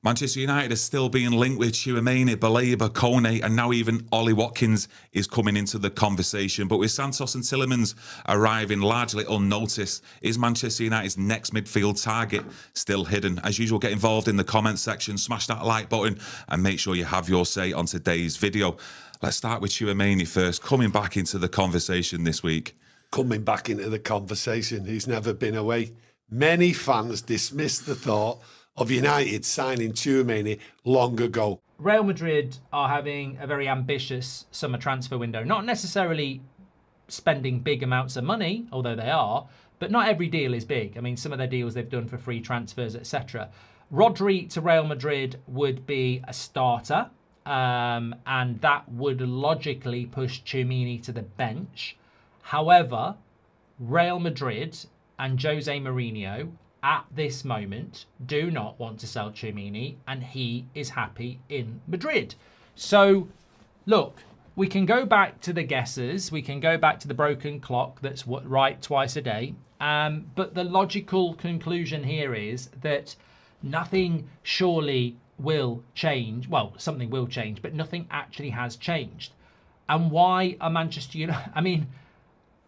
Manchester United are still being linked with Tchouaméni, Baleba, Koné, and now even Ollie Watkins is coming into the conversation. But with Santos and Tielemans arriving largely unnoticed, is Manchester United's next midfield target still hidden? As usual, get involved in the comments section, smash that like button, and make sure you have your say on today's video. Let's start with Tchouaméni first, coming back into the conversation this week. Coming back into the conversation, he's never been away. Many fans dismissed the thought of United signing Tchouaméni long ago. Real Madrid are having a very ambitious summer transfer window. Not necessarily spending big amounts of money, although they are, but not every deal is big. I mean, some of their deals they've done for free transfers, etc. Rodri to Real Madrid would be a starter, and that would logically push Tchouaméni to the bench. However, Real Madrid and Jose Mourinho at this moment do not want to sell Tchouaméni, and he is happy in Madrid. So, look, we can go back to the guesses, we can go back to the broken clock that's right twice a day, but the logical conclusion here is that nothing surely will change. Well, something will change, but nothing actually has changed. And why are Manchester United... I mean,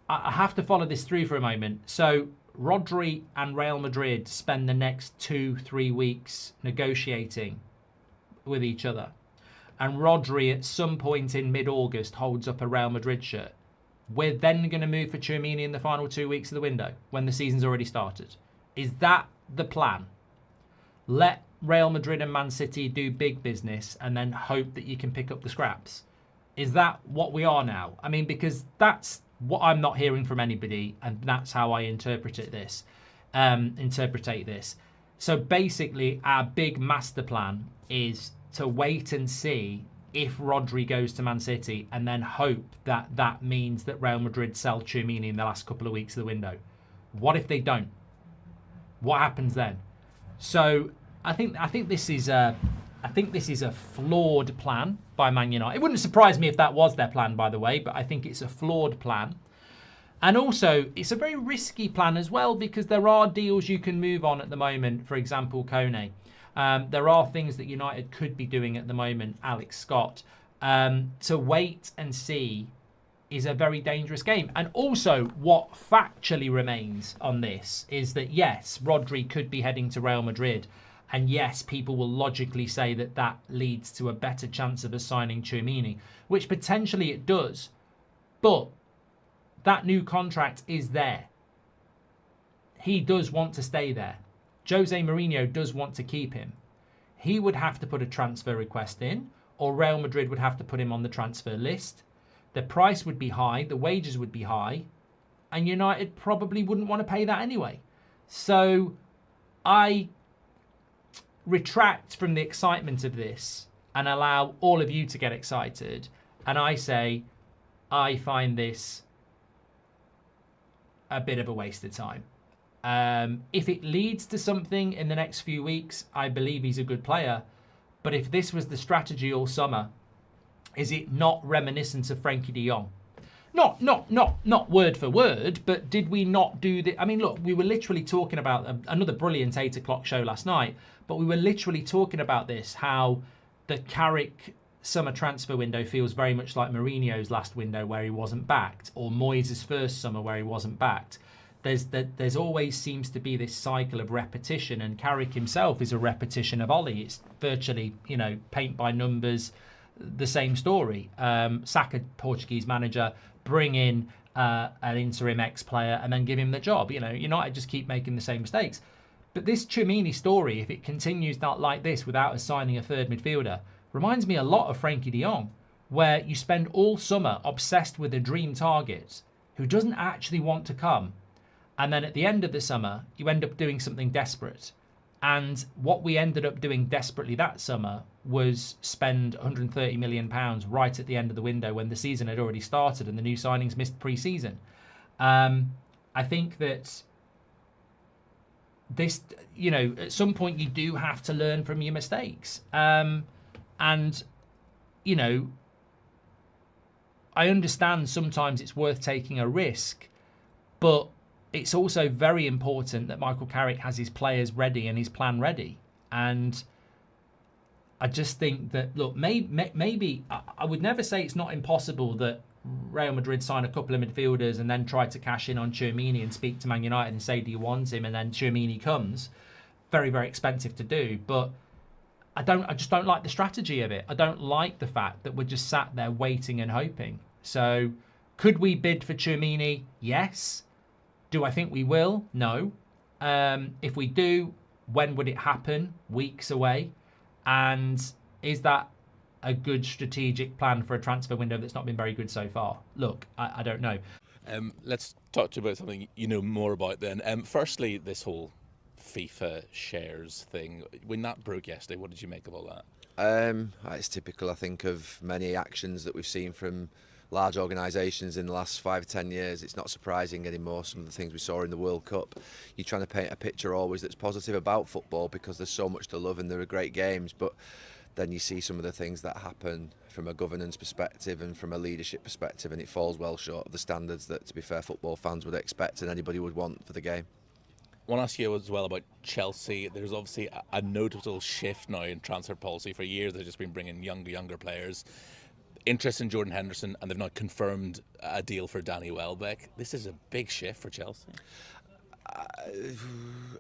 I have to follow this through for a moment. So, Rodri and Real Madrid spend the next 2-3 weeks negotiating with each other. And Rodri at some point in mid-August holds up a Real Madrid shirt. We're then going to move for Tchouaméni in the final 2 weeks of the window when the season's already started. Is that the plan? Let Real Madrid and Man City do big business and then hope that you can pick up the scraps. Is that what we are now? I mean, because that's what I'm not hearing from anybody, and that's how I interpret this. So basically, our big master plan is to wait and see if Rodri goes to Man City, and then hope that that means that Real Madrid sell Tchouaméni in the last couple of weeks of the window. What if they don't? What happens then? So I think this is a flawed plan by Man United. It wouldn't surprise me if that was their plan, by the way, but I think it's a flawed plan. And also, it's a very risky plan as well, because there are deals you can move on at the moment. For example, Koné. There are things that United could be doing at the moment, Alex Scott. To wait and see is a very dangerous game. And also, what factually remains on this is that, yes, Rodri could be heading to Real Madrid. And yes, people will logically say that that leads to a better chance of us signing Tchouaméni, which potentially it does. But that new contract is there. He does want to stay there. Jose Mourinho does want to keep him. He would have to put a transfer request in, or Real Madrid would have to put him on the transfer list. The price would be high, the wages would be high, and United probably wouldn't want to pay that anyway. So I retract from the excitement of this and allow all of you to get excited, and I say I find this a bit of a waste of time. If it leads to something in the next few weeks, I believe he's a good player, but if this was the strategy all summer, is it not reminiscent of Frankie de Jong? Not word for word, but did we not do the... I mean, look, we were literally talking about another brilliant 8 o'clock show last night, but we were literally talking about this, how the Carrick summer transfer window feels very much like Mourinho's last window where he wasn't backed, or Moyes' first summer where he wasn't backed. There's always seems to be this cycle of repetition, and Carrick himself is a repetition of Ollie. It's virtually, paint by numbers, the same story. Sack a Portuguese manager, bring in an interim ex-player, and then give him the job. United just keep making the same mistakes. But this Tchouaméni story, if it continues not like this without us signing a third midfielder, reminds me a lot of Frankie de Jong, where you spend all summer obsessed with a dream target who doesn't actually want to come. And then at the end of the summer, you end up doing something desperate. And what we ended up doing desperately that summer was spend £130 million right at the end of the window when the season had already started and the new signings missed pre-season. I think that this, at some point you do have to learn from your mistakes. I understand sometimes it's worth taking a risk, but it's also very important that Michael Carrick has his players ready and his plan ready. And I just think that, look, maybe I would never say it's not impossible that Real Madrid sign a couple of midfielders and then try to cash in on Tchouaméni and speak to Man United and say, do you want him? And then Tchouaméni comes. Very, very expensive to do. But I just don't like the strategy of it. I don't like the fact that we're just sat there waiting and hoping. So could we bid for Tchouaméni? Yes. Do I think we will? No. If we do, when would it happen? Weeks away. And is that a good strategic plan for a transfer window that's not been very good so far? Look, I don't know. Let's talk to you about something you know more about then. Firstly, this whole FIFA shares thing. When that broke yesterday, what did you make of all that? It's typical, I think, of many actions that we've seen from large organisations in the last 5 or 10 years. It's not surprising anymore, some of the things we saw in the World Cup. You're trying to paint a picture always that's positive about football because there's so much to love and there are great games, but then you see some of the things that happen from a governance perspective and from a leadership perspective, and it falls well short of the standards that, to be fair, football fans would expect and anybody would want for the game. I want to ask you as well about Chelsea. There's obviously a notable shift now in transfer policy. For years they've just been bringing younger players. Interest in Jordan Henderson, and they've now confirmed a deal for Danny Welbeck. This is a big shift for Chelsea.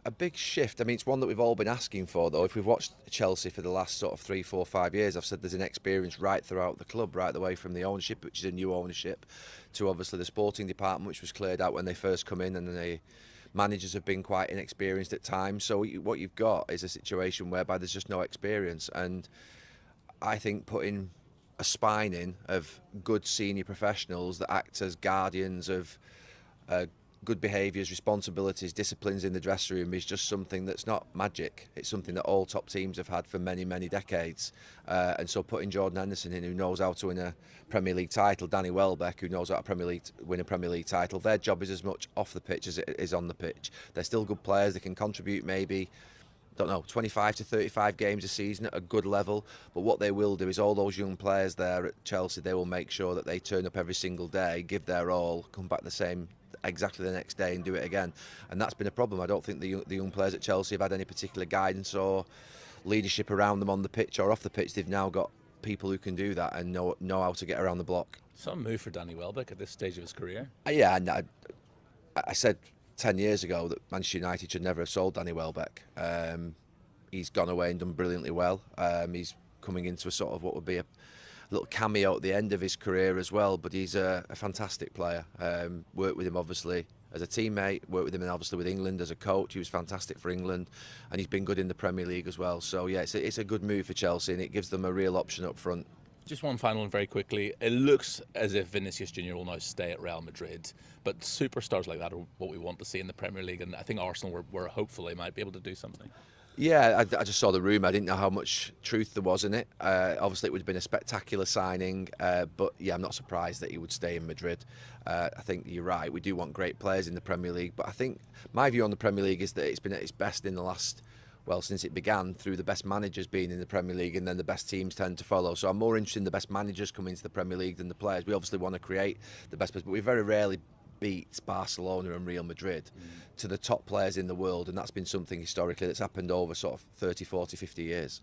A big shift. I mean, it's one that we've all been asking for, though. If we've watched Chelsea for the last sort of 3, 4, 5 years, I've said there's an experience right throughout the club, right the way from the ownership, which is a new ownership, to obviously the sporting department, which was cleared out when they first come in, and the managers have been quite inexperienced at times. So what you've got is a situation whereby there's just no experience, and I think putting a spine in of good senior professionals that act as guardians of good behaviours, responsibilities, disciplines in the dressing room is just something that's not magic. It's something that all top teams have had for many, many decades. And so putting Jordan Henderson in, who knows how to win a Premier League title, Danny Welbeck, who knows how to win a Premier League title, their job is as much off the pitch as it is on the pitch. They're still good players. They can contribute maybe, don't know, 25 to 35 games a season at a good level, but what they will do is all those young players there at Chelsea, they will make sure that they turn up every single day, give their all, come back exactly the next day and do it again. And that's been a problem. I don't think the young players at Chelsea have had any particular guidance or leadership around them on the pitch or off the pitch. They've now got people who can do that and know how to get around the block. Some move for Danny Welbeck at this stage of his career. Yeah, and I said 10 years ago that Manchester United should never have sold Danny Welbeck. He's gone away and done brilliantly well. He's coming into a sort of what would be a little cameo at the end of his career as well, but he's a fantastic player. Worked with him obviously as a teammate, worked with him obviously with England as a coach. He was fantastic for England, and he's been good in the Premier League as well. So yeah, it's a good move for Chelsea, and it gives them a real option up front. Just one final one very quickly. It looks as if Vinicius Junior will now stay at Real Madrid, but superstars like that are what we want to see in the Premier League, and I think Arsenal were hopeful they might be able to do something. Yeah, I just saw the rumour. I didn't know how much truth there was in it. Obviously, it would have been a spectacular signing, but yeah, I'm not surprised that he would stay in Madrid. I think you're right. We do want great players in the Premier League, but I think my view on the Premier League is that it's been at its best in the last, well, since it began, through the best managers being in the Premier League, and then the best teams tend to follow. So I'm more interested in the best managers coming into the Premier League than the players. We obviously want to create the best players, but we very rarely beat Barcelona and Real Madrid to the top players in the world, and that's been something historically that's happened over sort of 30, 40, 50 years.